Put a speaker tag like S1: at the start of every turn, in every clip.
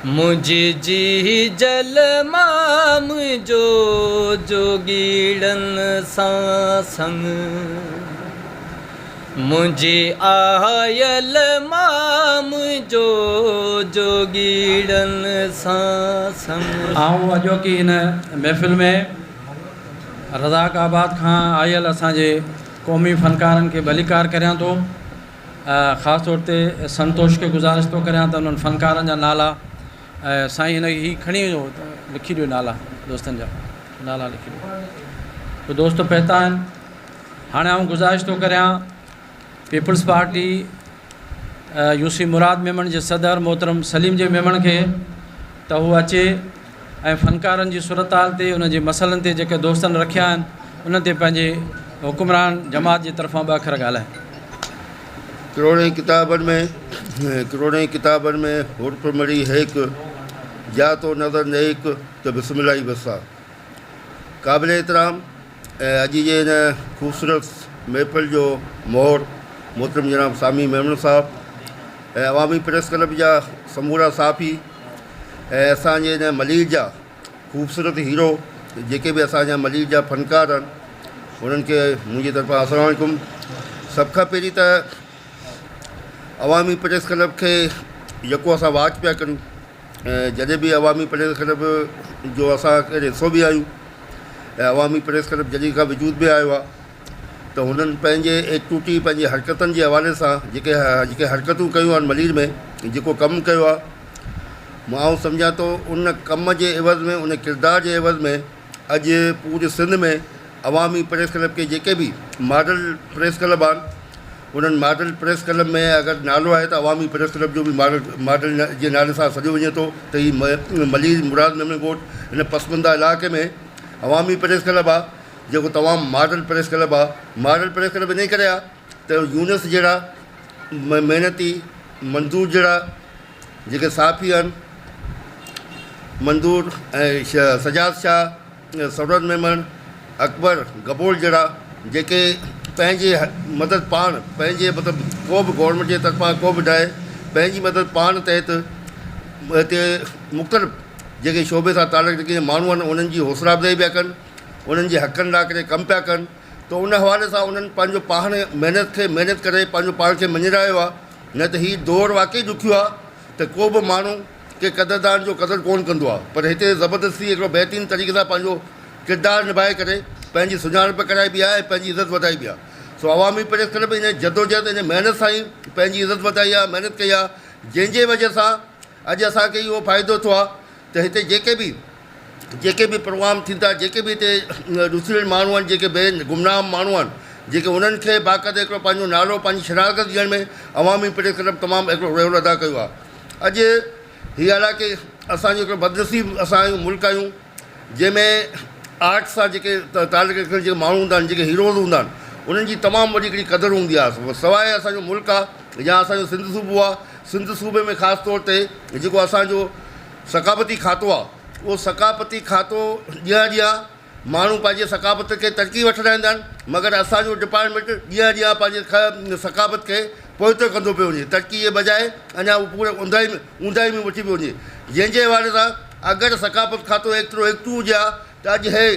S1: मुझे जी जल माम जो जोगीड़न सां संग मुझे आयल माम जो जोगीड़न सां संग।
S2: आऊं अॼोकी इन महफ़िल में रज़ाक़ाबाद खां आयल असांजे क़ौमी फ़नकारनि खे भलीकार करियां थो। ख़ासि तौर ते संतोष खे गुज़ारिश थो करियां त उन्हनि फ़नकारनि जा नाला साईं हिन हीअ खणी वञो, लिखी ॾियो नाला, दोस्तनि जा नाला लिखी ॾियो। तो दोस्त पहुता आहिनि। हाणे आऊं गुज़ारिश थो करियां पीपल्स पार्टी यूसी मुराद मेमण जे सदर मोहतरम सलीम जे मेमण खे त हू अचे ऐं फ़नकारनि जी सूरत हाल ते, उन जे मसइलनि ते जेके दोस्तनि रखिया आहिनि उन ते पंहिंजे हुकुमरान जमात जे तरफ़ां ॿ अखर ॻाल्हाए।
S3: करोड़े किताबनि में हुर्फ मड़ी हेक जा तो नज़र नेक त बिस्मिल्लाह ही बसा। क़ाबिल एहतराम अॼु जे हिन ख़ूबसूरत महफ़िल जो मोहर मोहतरम जनाब सामी मेमन साहब ऐं अवामी प्रेस क्लब जा समूरा साफ़ी ऐं असांजे हिन मलीर जा ख़ूबसूरत हीरो जेके बि असांजा मलीर जा फ़नकार आहिनि उन्हनि खे मुंहिंजी तरफ़ां अस्सलामु अलैकुम। सभ खां पहिरीं त अवामी प्रेस क्लब खे जेको असां वाच पिया करूं ऐं जॾहिं बि अवामी प्रेस क्लब जो असां हिसो बि आहियूं ऐं अवामी प्रेस क्लब जॾहिं खां वजूद में आयो आहे त हुननि पंहिंजे एकटूटी पंहिंजी हरकतुनि जे हवाले सां जेके हरकतूं कयूं आहिनि मलीर में, जेको कमु कयो आहे, मां सम्झां थो उन कम जे एवज़ में, उन किरदार जे एवज़ में अॼु पूरे सिंध में अवामी प्रेस क्लब के जेके बि मॉडल प्रेस क्लब आहिनि उन्हनि मॉडल प्रेस क्लब में अगरि नालो आहे त अवामी प्रेस क्लब जो बि मॉडल जे नाले सां सॾियो वञे थो त हीअ मलीर मुराद मेमन ॻोठ हिन पसमंदा इलाइक़े में अवामी प्रेस क्लब आहे जेको तमामु मॉडल प्रेस क्लब आहे। मॉडल प्रेस क्लब इन करे आहे त यूनिस जहिड़ा महिनती मंज़ूर जहिड़ा जेके साफ़ी आहिनि, मंज़ूर ऐं सजाद शाह, सरवत मेमन, अकबर गबोल जहिड़ा जेके पंहिंजे मदद पाण पंहिंजे मतिलबु को बि गवर्नमेंट जे तरफ़ां को बि ॾाए पंहिंजी मदद पाण तहत हिते मुख़्तलिफ़ जेके शोबे सां तालुक़ जेके माण्हू आहिनि उन्हनि जी हौसला अफ़ज़ाई पिया कनि, उन्हनि जे हक़नि लाइ करे कमु पिया कनि। त उन हवाले सां उन्हनि पंहिंजो पाण महिनत करे पंहिंजो पाण खे मञायो आहे। न त हीउ दौर वाक़ई ॾुखियो आहे त को बि माण्हू के क़दरदान जो क़दुरु कोन कंदो आहे, पर हिते ज़बरदस्ती हिकिड़ो बहितरीनु तरीक़े सां पंहिंजो किरदारु निभाए करे पंहिंजी सुञाणप कराई बि आहे ऐं पंहिंजी इज़त वधाई बि आहे। सो अवामी प्रेस क्लब इन जदोजहद इन महिनत सां ई पंहिंजी इज़त वधाई आहे, महिनत कई आहे, जंहिंजे वजह सां अॼु असांखे इहो फ़ाइदो थियो आहे त हिते जेके बि प्रोग्राम थींदा, जेके बि हिते ॾुसियल माण्हू आहिनि, जेके गुमनाम माण्हू आहिनि, जेके उन्हनि खे बाक़ाइदा हिकिड़ो पंहिंजो नालो पंहिंजी शनाख़त ॾियण में अवामी प्रेस क्लब तमामु हिकिड़ो रोल अदा कयो आहे। अॼु हीअ हालांकि असांजो हिकिड़ो बदनसीब असां आहियूं, मुल्क आहियूं जंहिंमें आर्ट सां जेके तालुक़ रखियल जेके माण्हू हूंदा आहिनि, जेके हीरोज़ हूंदा आहिनि, उन्हनि जी तमामु वॾी हिकिड़ी क़दुरु हूंदी आहे। सवाइ असांजो मुल्क आहे या असांजो सिंध सूबो आहे, सिंध सूबे में ख़ासि तौर ते जेको असांजो सक़ाफ़ती खातो आहे, उहो सक़ाफ़ती खातो ॾींहं ॾींहं माण्हू पंहिंजे सक़ाफ़त खे तरक़ी वठंदा रहंदा आहिनि, मगर असांजो डिपार्टमेंट ॾींहं ॾींहं पंहिंजे सक़ाफ़त खे पोइते कंदो पियो वञे, तरक़ी जे बजाए अञा उहो पूरे ऊंधाई में वठी पियो वञे। जंहिंजे हवाले सां अगरि सक़ाफ़त खातो एक्टू हुजे हा त अॼु हे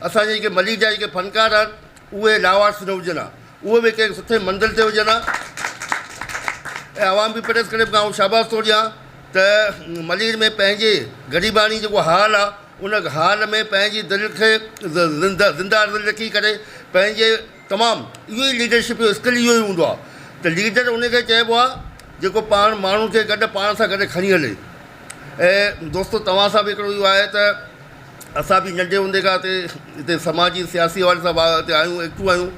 S3: असांजे जेके मलीर जा जेके फ़नकार आहिनि उहे लावारिस न हुजनि हा, उहे बि कंहिं सुठे मंज़िल ते हुजनि हा। ऐं अवामी प्रेस क्लब खां शाबाश थो ॾियां त मलीर में पंहिंजे ग़रीबानी जेको हाल आहे उन हाल में पंहिंजी दिलि खे ज़िंदा रखी करे पंहिंजे तमामु इहो ई लीडरशिप जो स्किल इहो ई हूंदो आहे त लीडर उनखे चइबो आहे जेको पाण माण्हू खे गॾु पाण सां गॾु खणी हले। ऐं दोस्तो तव्हां सां बि हिकिड़ो इहो आहे त असां बि नंढे हूंदे खां हिते समाजी सियासी हवाले सां हिते आहियूं, एक्टिव आहियूं,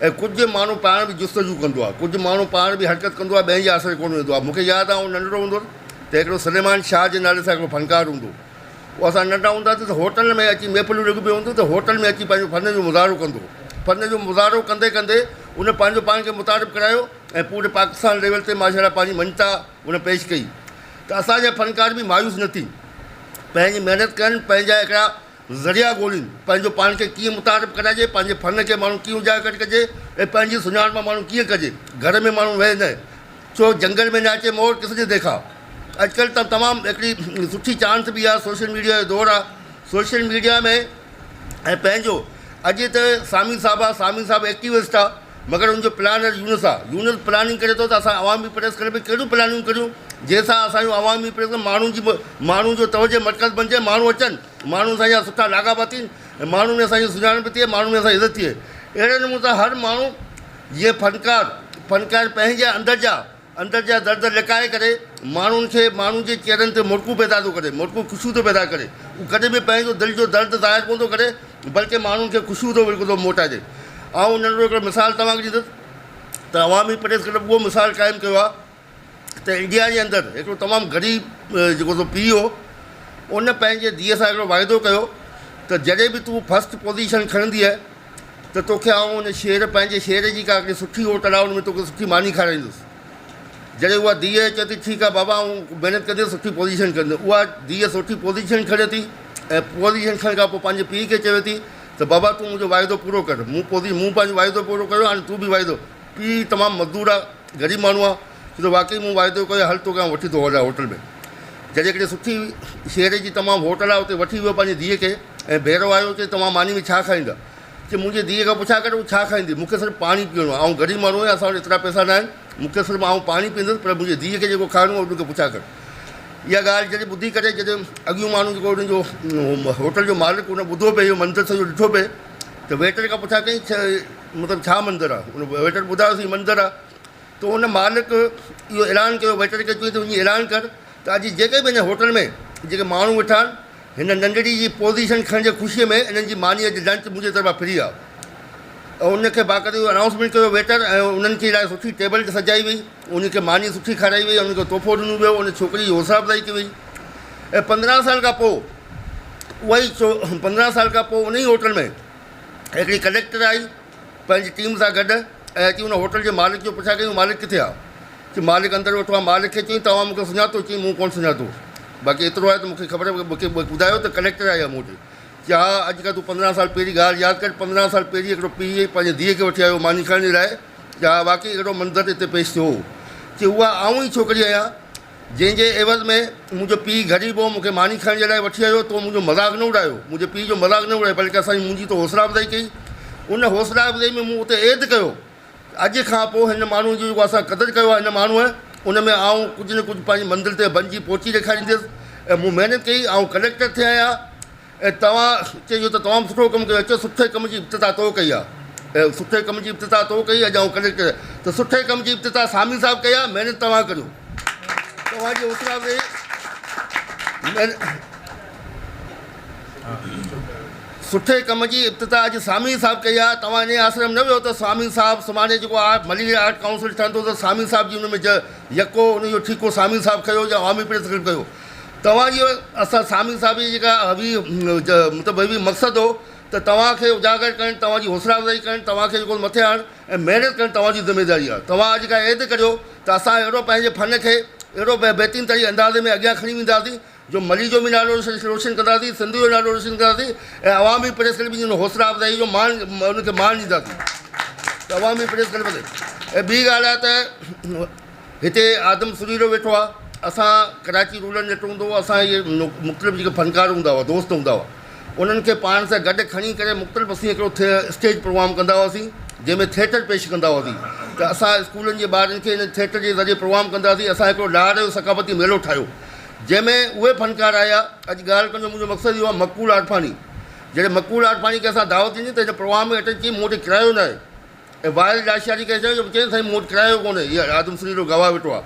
S3: ऐं कुझु माण्हू पाण बि जुस्तजू कंदो आहे, कुझु माण्हू पाण बि हरकत कंदो आहे, ॿियनि जे आसिरे कोन वेंदो आहे। मूंखे यादि आहे नंढिड़ो हूंदो त हिकिड़ो सलेमान शाह जे नाले सां हिकिड़ो फ़नकार हूंदो, उहो असां नंढा हूंदासीं त होटल में अची महफ़िलूं लॻी पियो हूंदो त होटल में अची पंहिंजो फ़न जो मुज़ाहिरो कंदो। फ़न जो मुज़ाहिरो कंदे कंदे उन पंहिंजो पाण खे मुतारिफ़ करायो ऐं पूरे पाकिस्तान लेवल ते माशाअल्लाह पंहिंजी मञता उन पेश कई। त असांजा फ़नकार बि मायूस न थी, पंहिंजी महिनत कनि, पंहिंजा हिकिड़ा ज़रिया ॻोल्हिनि, पंहिंजो पाण खे कीअं मुतारिफ़ कराइजे, पंहिंजे फ़न खे माण्हू कीअं उजागर कजे ऐं पंहिंजी सुञाणप माण्हू कीअं कजे। घर में माण्हू वेह न, छो जंगल में न अचे मोर किसने देखा, अॼुकल्ह त तमामु हिकिड़ी सुठी चांस बि आहे, सोशल मीडिया जो दौरु आहे। सोशल मीडिया में ऐं पंहिंजो अॼु त सामी साहिबु आहे, सामी साहिबु एक्टिविस्ट आहे, मगर उनजो प्लानर यूनुस आहे। यूनुस प्लानिंग करे थो त असां अवामी प्रेस करे भई कहिड़ियूं प्लानिंग करियूं जंहिंसां असांजो अवामी प्रेस माण्हुनि जो तवजो मर्कज़ बणिजे, माण्हू अचनि, माण्हू असांजा सुठा लाॻापा थियनि ऐं माण्हुनि में असांजी सुञाणप थिए, माण्हुनि में असांजी इज़त थिए। अहिड़े नमूने सां हर माण्हू जीअं फ़नकार पंहिंजे अंदरि जा दर्द लिकाए करे माण्हुनि जे चेहरनि ते मुड़कूं पैदा थो करे, मुड़कूं ख़ुशियूं थो पैदा करे। उहो कॾहिं बि पंहिंजो दिलि जो दर्द ज़ाहिर कोन थो करे, बल्कि माण्हुनि खे ख़ुशियूं थो बिल्कुलु मोटाए ॾे। ऐं उन्हनि हिकिड़ो मिसाल तव्हांखे ॾींदुसि त अवामी प्रेस क्लब उहो मिसाल क़ाइमु कयो आहे त इंडिया जे अंदरि हिकिड़ो तमामु ग़रीब जेको सो पीउ हो, उन पंहिंजे धीअ सां हिकिड़ो वाइदो कयो त जॾहिं बि तूं फस्ट पोज़ीशन खणंदीअ त तोखे आउं उन पंहिंजे शहर जी का हिकिड़ी सुठी होटल आहे, उन में तोखे सुठी मानी खाराईंदुसि। जॾहिं उहा धीअ चए थी ठीकु आहे बाबा आउं महिनत कंदे सुठी पोज़ीशन कंदुमि, उहा धीअ सुठी पोज़ीशन खणे थी ऐं पोज़ीशन खणण खां पोइ पंहिंजे पीउ खे चवे थी त बाबा तूं मुंहिंजो वाइदो पूरो कर, मूं पंहिंजो वाइदो पूरो कयो, हाणे तूं बि वाइदो। पीउ तमामु मज़दूर आहे, ग़रीब माण्हू आहे, छो त वाक़ई मूं वाइदो कयो, हल तोखे वठी थो वञा होटल में। जॾहिं हिकिड़ी सुठी शहर जी तमामु होटल आहे उते वठी वियो पंहिंजी धीअ खे ऐं भेरो आयो चए तव्हां मानी में छा खाईंदा, चए मुंहिंजी धीअ खां पुछा करे उहो छा खाईंदी, मूंखे सिर्फ़ु पाणी पीअणो आहे, ऐं ग़रीब माण्हू आहियां, असां वटि एतिरा पैसा न आहिनि, मूंखे सिर्फ़ु आउं पाणी पीअंदुसि, पर मुंहिंजी धीअ खे जेको खाइणो आहे उनखे पुछा कर। इहा ॻाल्हि जॾहिं ॿुधी करे जॾहिं अॻियूं माण्हू जेको उनजो होटल जो मालिक उन ॿुधो पिए, इहो मंदरु सॼो ॾिठो पिए, त वेटर खां पुछा कई मतिलबु छा मंदरु आहे, उन वेटर ॿुधायोसीं मंदरु आहे। त उन मालिक इहो ऐलान कयो, वेटर खे चई त वञी ऐलान कर त अॼु जेके बि हिन होटल में जेके माण्हू वेठा आहिनि, हिन नंढड़ी जी पोज़ीशन खणण जे ख़ुशीअ में इन्हनि जी मानी अॼु लंच मुंहिंजे तरफ़ां फ्री आहे। ऐं उनखे बाक़ाइदे अनाउंसमेंट कयो वेटर, ऐं उन्हनि खे इलाही सुठी टेबल सजाई वई, उनखे मानी सुठी खाराई वई, उनखे तोहफ़ो ॾिनो वियो, उन छोकिरी जी हौसला अफ़ज़ाई कई वई। ऐं 15 साल खां पोइ उहा ई 15 साल खां पोइ उन ई होटल में हिकिड़ी कलेक्टर आई पंहिंजी टीम सां गॾु ऐं अची उन होटल जे मालिक जो पुछा कई मालिक किथे आहे, की मालिक अंदरि वेठो आहे। मालिक खे चई तव्हां मूंखे सुञातो, चई मूं कोन सुञातो, बाक़ी एतिरो आहे त मूंखे ख़बर मूंखे ॿुधायो त कलेक्टर आई आहे मूं वटि, की हा अॼु खां तूं 15 साल पहिरीं ॻाल्हि यादि कर, 15 साल पहिरीं हिकिड़ो पीउ पंहिंजे धीअ खे वठी आयो मानी खणण जे लाइ, की हा वाक़ई अहिड़ो मंदरु हिते पेश थियो हो, की उहा आऊं ई छोकिरी आहियां जंहिंजे एवज़ में मुंहिंजो पीउ ग़रीब हो, मूंखे मानी खणण जे लाइ वठी आयो, तो मुंहिंजो मज़ाक़ न उॾायो, मुंहिंजे पीउ जो मज़ाक़ न उॾायो, बल्कि असांजी मुंहिंजी त हौसला अफ़ज़ाई कई। उन हौसला अफ़ज़ाई में मूं उते ऐद कयो, अॼु खां पोइ हिन माण्हू जी जेको असां क़दुरु कयो आहे हिन माण्हूअ, उन में आऊं कुझु न कुझु पंहिंजी मंज़िल ते बणिजी पहुची ॾेखारींदुसि। ऐं मूं महिनत कई, आऊं कलेक्टर थिया आहियां, ऐं तव्हां चइजो त तमामु सुठो कमु कयो, अचो सुठे कम जी इब्तिदा तो कई आहे, ऐं सुठे कम जी इब्तिदा तो कई, अॼु आऊं कलेक्टर, त सुठे कम जी इब्तिदा सामी साहिबु कई आहे, महिनत तव्हां करियो, तव्हांजी हौसला अफ़ज़ाई। सुठे कम जी इब्तिदा अॼु सामी साहिबु कई आहे। तव्हां इन आश्रम न वियो त सामी साहिबु सुभाणे जेको आहे मलेरिया आर्ट काउंसिल ठहंदो त सामी साहिब जी हुन में यको उनजो ठीको सामी साहिबु कयो या अवामी प्रेस कयो। तव्हांजी असां सामी साहिब जी जेका मतिलबु बि मक़सदु हो त तव्हांखे उजागर करणु, तव्हांजी हौसला अफ़ज़ाई करणु, तव्हांखे जेको मथे आणणु ऐं महिनत करणु तव्हांजी ज़िमेदारी आहे। तव्हां अॼु खां ऐद करियो त असां अहिड़ो पंहिंजे फन खे अहिड़ो बहितरीन तरीक़े अंदाज़े में अॻियां खणी वेंदासीं जो मली जो बि नालो रोशन कंदासीं, सिंध जो नालो रोशन कंदासीं, ऐं अवामी प्रेस क्लब जी हौसला अफ़ज़ाई जो मान उनखे मान ॾींदासीं त अवामी प्रेस क्लब ते। ऐं ॿी ॻाल्हि आहे त हिते आदम सुरीरो वेठो आहे, असां कराची रूरल नेट हूंदो हुओ, असां इहे मुख़्तलिफ़ जेके फ़नकार हूंदा हुआ, दोस्त हूंदा हुआ, उन्हनि खे पाण सां गॾु खणी करे मुख़्तलिफ़ असीं हिकिड़ो स्टेज प्रोग्राम कंदा हुआसीं जंहिंमें थिएटर पेश कंदा हुआसीं। त असां स्कूलनि जे ॿारनि खे हिन थिएटर जे ज़रिए प्रोग्राम कंदासीं। असां हिकिड़ो लाड़ जो सक़ाफ़ती मेलो ठाहियो जंहिंमें उहे फ़नकार आया। अॼु ॻाल्हि करण जो मुंहिंजो मक़सदु इहो आहे, मक़बूल आरफानी, जॾहिं मक़बूल आरफानी खे असां दावत ॾिनी त हिन प्रोग्राम में अटेंड कई, मूं वटि किरायो न आहे, ऐं वाहिद लाशियारी खे चयो चई साईं मूं वटि किरायो कोन्हे, इहा आदम सुरीरो गवाह वेठो आहे।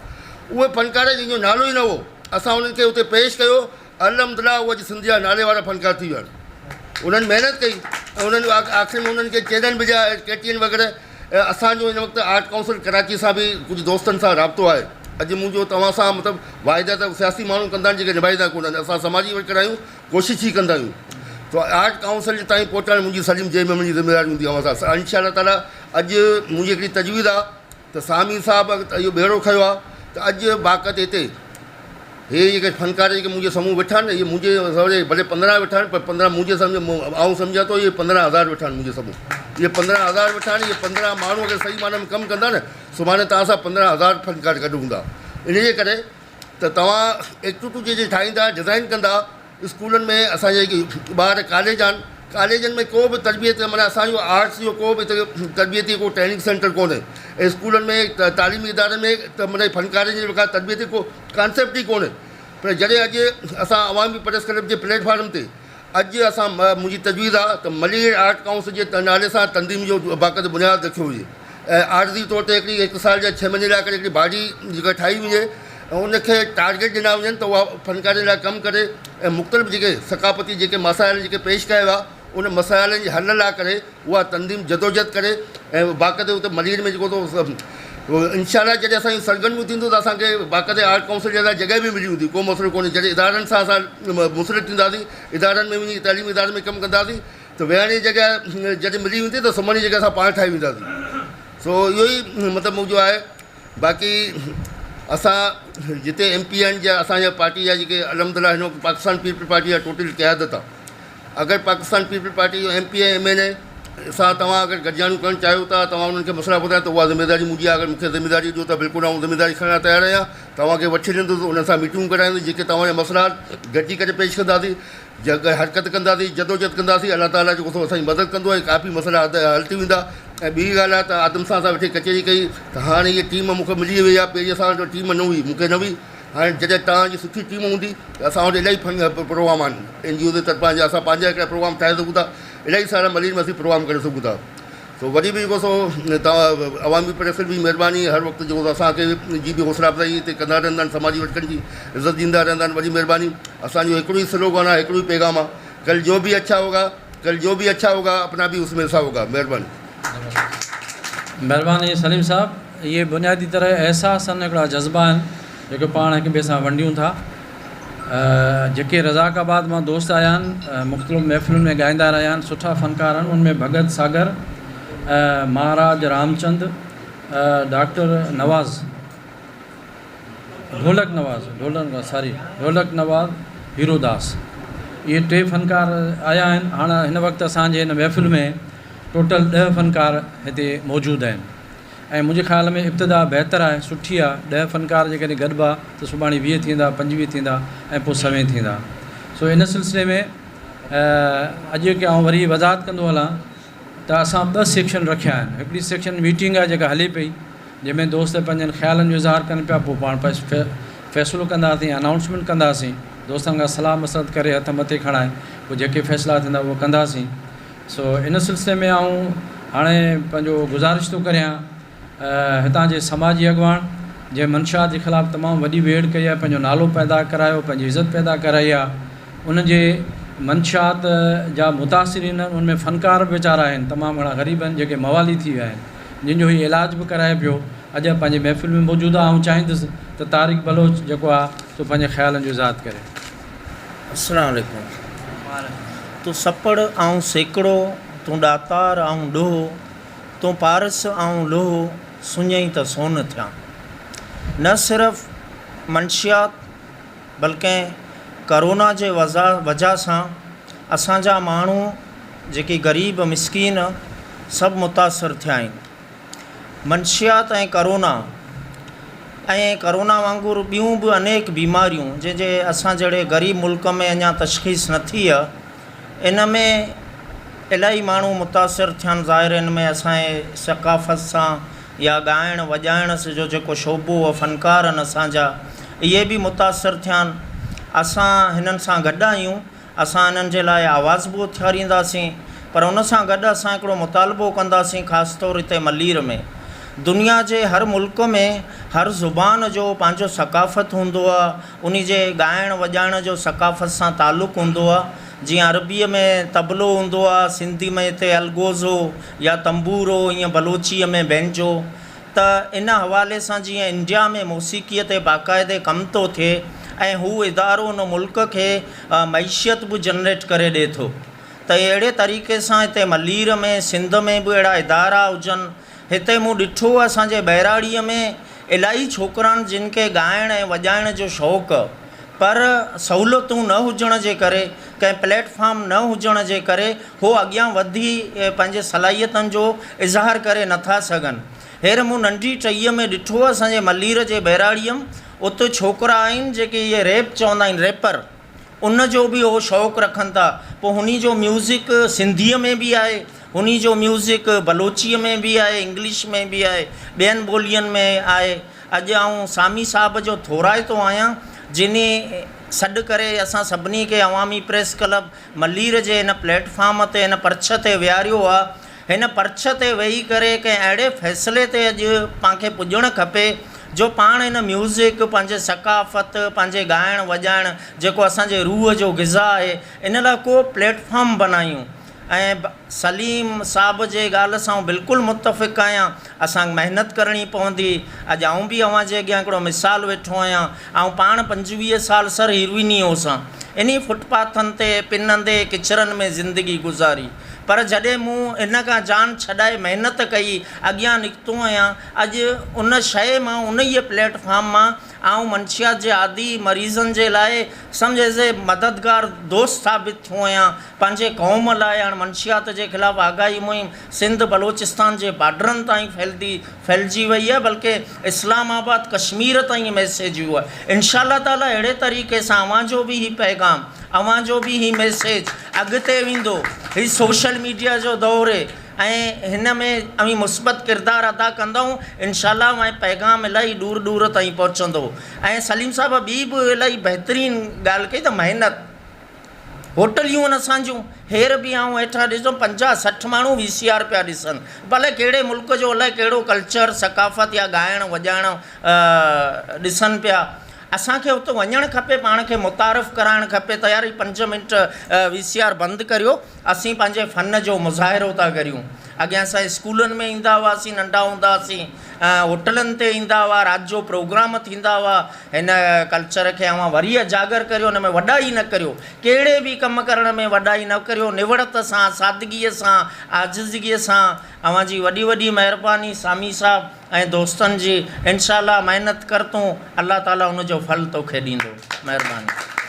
S3: उहे फ़नकार जंहिंजो नालो ई न हो, असां उन्हनि खे उते पेश कयो। अलहमदिल्ला उहे अॼु सिंध जा नाले वारा फ़नकार थी विया आहिनि। उन्हनि महिनत कई ऐं उन्हनि आख़िर में उन्हनि खे चेनल विझा, केटीएन वग़ैरह। ऐं असांजो हिन वक़्तु आर्ट काउंसिल कराची सां बि कुझु दोस्तनि सां राब्तो आहे। अॼु मुंहिंजो तव्हां सां मतिलबु वाइदा त सियासी माण्हू कंदा आहिनि जेके निभाईंदा कोन आहिनि, असां समाजी वर्कर आहियूं, कोशिशि ई कंदा आहियूं। त आर्ट काउंसिल ताईं पहुचणु मुंहिंजी सलीम जे में मुंहिंजी ज़िमेदारी हूंदी आहे। असां इंशा अल्लाह ताला अॼु मुंहिंजी हिकिड़ी तजवीज़ आहे त सामी साहिबु इहो बेड़ो खयो आहे त अॼु बाक़त हिते हे जेके फ़नकार जेके मुंहिंजे साम्हूं वेठा आहिनि, इहे मुंहिंजे सहुरे भले 15 वेठा आहिनि, पर 15 मुंहिंजे आऊं सम्झां थो इहे 15,000 वेठा आहिनि मुंहिंजे साम्हूं। इहे 15,000 वेठा आहिनि। इहे 15 माण्हू अगरि सही माने में कमु कंदा न, सुभाणे तव्हां सां 15,000 फ़नकार गॾु हूंदा। इन जे करे त तव्हां एक्टिविटियूं जेके ठाहींदा डिज़ाइन कंदा स्कूलनि में असांजे ॿार कॉलेज आहिनि कॉलेजनि में को बि तरबियत माना असांजो आर्ट्स जो को बि तरबियती को ट्रेनिंग सेंटर कोन्हे ऐं स्कूलनि में तालीमी इदारनि में त माना फ़नकारनि जे का तरबियती को कॉन्सेप्ट ई कोन्हे पर जॾहिं अॼु असां अवामी प्रेस क्लब जे प्लेटफॉर्म ते अॼु असां मुंहिंजी तजवीज़ आहे त मलीर आर्ट काउंसिल जे नाले सां तंदीम जो बाक़ाइदे बुनियादु रखियो हुजे ऐं आर्ज़ी तौर ते हिकिड़ी 1 साल जा 6 महीने लाइ करे हिकिड़ी भाॼी जेका ठाही वञे ऐं उनखे टारगेट ॾिना वञनि त उहा फ़नकारनि लाइ कमु करे ऐं मुख़्तलिफ़ जेके सक़ाफ़ती जेके मसाइल जेके पेश कया हुआ उन मसाइलनि जे हल लाइ करे उहा तंदीम जदोजहद करे ऐं बाक़ाइदे उते मलीर में जेको इंशाअल्लाह जॾहिं असांजी सरगर्मियूं थींदियूं त असांखे बाक़ाइदे आर्ट काउंसिल जे लाइ जॻह बि मिली हूंदी को मसइलो कोन्हे जॾहिं इदारनि सां असां मुंसलिक थींदासीं इदारनि में वञी तइलीमी इदारनि में कमु कंदासीं त वेहण जी जॻह जॾहिं मिली वेंदी त सुम्हण जी जॻह असां पाण ठाहे वेंदासीं सो इहो ई मतिलबु मुंहिंजो आहे बाक़ी असां जिते MP आहिनि या असांजा पार्टी जा जेके अलहमदिल्ला हिन वक़्तु पाकिस्तान पीपल पार्टी जा टोटल क़यादत आहे अगरि पाकिस्तान पीपल पार्टी जो MP ऐं MNA सां तव्हां अगरि गॾिजाणियूं करणु चाहियो था तव्हां उन्हनि खे मसइला ॿुधायो त उहा ज़िमेदारी मुंहिंजी आहे अगरि मूंखे ज़िमेदारी ॾियो त बिल्कुलु आउं ज़िमेदारी खणण लाइ तयारु आहियां तव्हांखे वठी ॾींदुसि उन्हनि सां मीटिंगूं कराईंदुसि जेके तव्हांजा मसइला गॾिजी करे पेश कंदासीं हरकत कंदासीं जदोजहद कंदासीं अलाह ताला जेको असांजी मदद कंदो ऐं काफ़ी मसइला हल थी वेंदा ऐं ॿी ॻाल्हि आहे त आदम सां असां वेठे कचहरी कई त हाणे इहा टीम मूंखे मिली वई आहे पहिरीं असां वटि टीम न हुई मूंखे न हुई हाणे जॾहिं तव्हांजी सुठी टीम हूंदी त असां वटि इलाही प्रोग्राम आहिनि NGO जे तरफ़ां जा असां पंहिंजा हिकिड़ा प्रोग्राम ठाहे सघूं था इलाही सारा मलीर में असीं प्रोग्राम करे सघूं था सो वरी बि जेको सो तव्हां अवामी प्रेस बि महिरबानी हर वक़्तु जेको असांखे जी बि हौसला अफ़ज़ाई हिते कंदा रहंदा आहिनि समाजी वर्करनि जी इज़त ॾींदा रहंदा आहिनि वॾी महिरबानी असांजो हिकिड़ो ई स्लोगन आहे हिकिड़ो ई पैगाम आहे कल जो भी अच्छा होगा अपना भी उसमें हिस्सा होगा महिरबानी
S2: महिरबानी सलीम साहब ये बुनियादी तरह एहसास आहिनि हिकिड़ा जज़्बा आहिनि जेके पाण हिक ॿिए सां वंडियूं था जेके रज़ाकाबाद मां दोस्त आया आहिनि मुख़्तलिफ़ महफ़िलुनि में ॻाईंदा रहिया आहिनि सुठा फ़नकार आहिनि उनमें भगत सागर महाराज रामचंद डॉक्टर नवाज़ ढोलक नवाज़ हीरोदास ये 3 फ़नकार आया आहिनि हाणे हिन वक़्तु असांजे हिन महफ़िल में टोटल 10 फ़नकार हिते मौजूदु आहिनि ऐं मुंहिंजे ख़्याल में इब्तिदा बहितर आहे सुठी आहे 10 फ़नकार जेकॾहिं गॾिबा त सुभाणे 20 थींदा 25 थींदा ऐं पोइ 100 थींदा सो इन सिलसिले में अॼु की आउं वरी वज़ाहत कंदो हलां त असां 2 सेक्शन रखिया आहिनि हिकिड़ी सेक्शन मीटिंग आहे जेका हले पई जंहिंमें दोस्त पंहिंजनि ख़्यालनि जो इज़हार कनि पिया पोइ पाण फ़ैसिलो कंदासीं अनाउंसमेंट कंदासीं दोस्तनि खां सलाह मसलत करे हथ मथे खणाए पोइ जेके फ़ैसिला थींदा उहो कंदासीं सो इन सिलसिले में आऊं हाणे पंहिंजो गुज़ारिश थो करियां हितां जे समाजी अॻवान जंहिं मंशा जे ख़िलाफ़ु तमामु वॾी वेड़ कई आहे पंहिंजो नालो पैदा करायो पंहिंजी इज़त पैदा कराई आहे उनजे मंशात जा मुतासिरीन आहिनि उनमें फ़नकार बि वीचारा आहिनि तमामु घणा ग़रीब आहिनि जेके मवाली थी विया आहिनि जिन जो हीउ इलाज बि कराए पियो अॼु पंहिंजे महफ़िल में मौजूदु आहे ऐं चाहींदुसि त तारिक बलोच जेको आहे सो पंहिंजे ख़्यालनि जो इज़ात करे
S4: अस्सलाम वालेकुम तूं सपड़ ऐं सेकिड़ो तूं ॾातार ऐं ॾोहो तूं पारस ऐं लोहो सुञई त सोन थिया न सिर्फ़ु मंशियात बल्कि करोना जे वजह सां असांजा माण्हू जेके ग़रीब मिसकीन सभु मुतासिर थिया आहिनि मंशियात ऐं करोना वांगुरु ॿियूं बि अनेक बीमारियूं जंहिंजे असां जहिड़े ग़रीब मुल्क में अञा तशख़ीस न थी आहे इन में इलाही माण्हू मुतासिर थियनि ज़ाहिर इन में असांजे सक़ाफ़त सां या ॻाइण वॼाइण जो जेको शोबो आहे फ़नकार आहिनि असांजा इहे बि मुतासिर थियनि असां हिननि सां गॾु आहियूं असां हिननि जे लाइ आवाज़ बि उथारींदासीं पर उन सां गॾु असां हिकिड़ो मुतालबो कंदासीं ख़ासि तौर हिते मलीर में दुनिया जे हर मुल्क में हर ज़ुबान जो पंहिंजो सक़ाफ़त हूंदो आहे उन जे ॻाइण वॼाइण जो सक़ाफ़त सां तालुक़ु हूंदो आहे जीअं अरबीअ में तबलो हूंदो आहे सिंधी में हिते अलगोज़ो या तंबूरो ईअं बलोचीअ में बैंजो त इन हवाले सां जीअं इंडिया में मौसीक़ीअ ते बाक़ाइदे कमु थो थिए ऐं हू इदारो उन मुल्क खे मईशियत बि जनरेट करे ॾिए थो त अहिड़े तरीक़े सां हिते मलीर में सिंध में बि अहिड़ा इदारा हुजनि हिते मूं ॾिठो असांजे बहिराड़ीअ में इलाही छोकिरा आहिनि जिन खे ॻाइण ऐं वॼाइण जो शौक़ु पर सहूलियतूं न हुजण जे करे कंहिं प्लेटफॉर्म न हुजण जे करे हो अॻियां वधी पंहिंजे सलाहियतनि जो इज़हार करे नथा सघनि हींअर मूं नंढी टईअ में ॾिठो असांजे मलीर जे बहिराड़ीअ उते छोकिरा आहिनि जेके इहे रैप चवंदा आहिनि, रैपर, उन जो बि उहो शौक़ु रखनि था। पोइ हुनी जो म्यूज़िक सिंधीअ में बि आहे, हुनी जो म्यूज़िक बलोचीअ में बि आहे, इंग्लिश में बि आहे, ॿियनि ॿोलियुनि में आहे। अॼु आउं सामी साहब जो थोराइतो आहियां, जिन सॾु करे असां सभिनी खे अवामी प्रेस क्लब मलीर जे हिन प्लेटफॉर्म ते, हिन पर्च ते विहारियो आहे। हिन पर्च ते वेही करे कंहिं अहिड़े फ़ैसिले ते अॼु पाण खे पुॼणु खपे जो पाण हिन म्यूज़िक, पंहिंजे सकाफ़त, पंहिंजे ॻाइणु वॼाइणु जेको असांजे रूह जो ग़िज़ा आहे, इन लाइ को प्लेटफॉर्म बनायूं। ऐं सलीम साहब जे ॻाल्हि सां बिल्कुलु मुतफ़िक़ आहियां, असां महिनत करणी पवंदी। अॼु आउं बि अव्हां जे अॻियां हिकिड़ो मिसाल वेठो आहियां। ऐं पाण 25 साल सर हीरोइनी हुअसां, इन फुटपाथनि ते पिनंदे किचरनि में ज़िंदगी गुज़ारी। पर जॾहिं मूं इन खां जान छॾाए महिनत कई, अॻियां निकितो आहियां, अॼु उन शइ मां, उन ई प्लेटफॉर्म मां आउं मंशियात जे आदि मरीज़नि जे लाइ सम्झ एज़ ए मददगार दोस्त साबित थियो आहियां। पंहिंजे क़ौम लाइ हाणे मंशियात जे ख़िलाफ़ु आगाही मुहिम सिंध बलोचिस्तान जे बॉर्डरनि ताईं फैलिजी वई आहे, बल्कि इस्लामाबाद कश्मीर ताईं मैसेजियूं आहे। इंशाअल्लाह ताला अहिड़े तरीक़े सां अव्हां जो बि हीउ पैगाम, अव्हां जो बि हीउ मैसेज अॻिते वेंदो। हीउ सोशल मीडिया जो दौरु आहे ऐं हिन में अवी मुस्बत किरदारु अदा कंदऊं, इंशाअल्लाह मां पैगाम इलाही दूर दूर ताईं पहुचंदो। ऐं सलीम साहब ॿी बि इलाही बहितरीनु ॻाल्हि कई त महिनत। होटलियूं आहिनि असांजूं, हेर बि आऊं वेठा ॾिसो 50-60 माण्हू VCR पिया ॾिसनि, भले कहिड़े मुल्क जो अलाए कहिड़ो कल्चर, सकाफ़त या ॻाइणु वॼाइणु ॾिसनि पिया। असांखे हुते वञणु खपे, पाण खे मुतारिफ़ कराइणु खपे। तयारी 5 मिंट VCR बंदि करियो, असीं पंहिंजे फ़न जो मुज़ाहिरो था करियूं। अॻियां असां स्कूलनि में ईंदा हुआसीं, नंढा हूंदा हुआसीं, होटलनि ते ईंदा हुआ, राति जो प्रोग्राम थींदा हुआ। हिन कल्चर खे अव्हां वरी उजागर करियो, हुन में वॾाई न करियो, कहिड़े बि कमु करण में वॾाई न करियो, निवड़त सां, सादगीअ सां, आजिज़गीअ सां। अव्हां जी वॾी वॾी महिरबानी सामी साहब ऐं दोस्तनि जी। इंशाअल्लाह महिनत कर तूं, अल्लाह ताला उनजो फल तोखे ॾींदो। महिरबानी।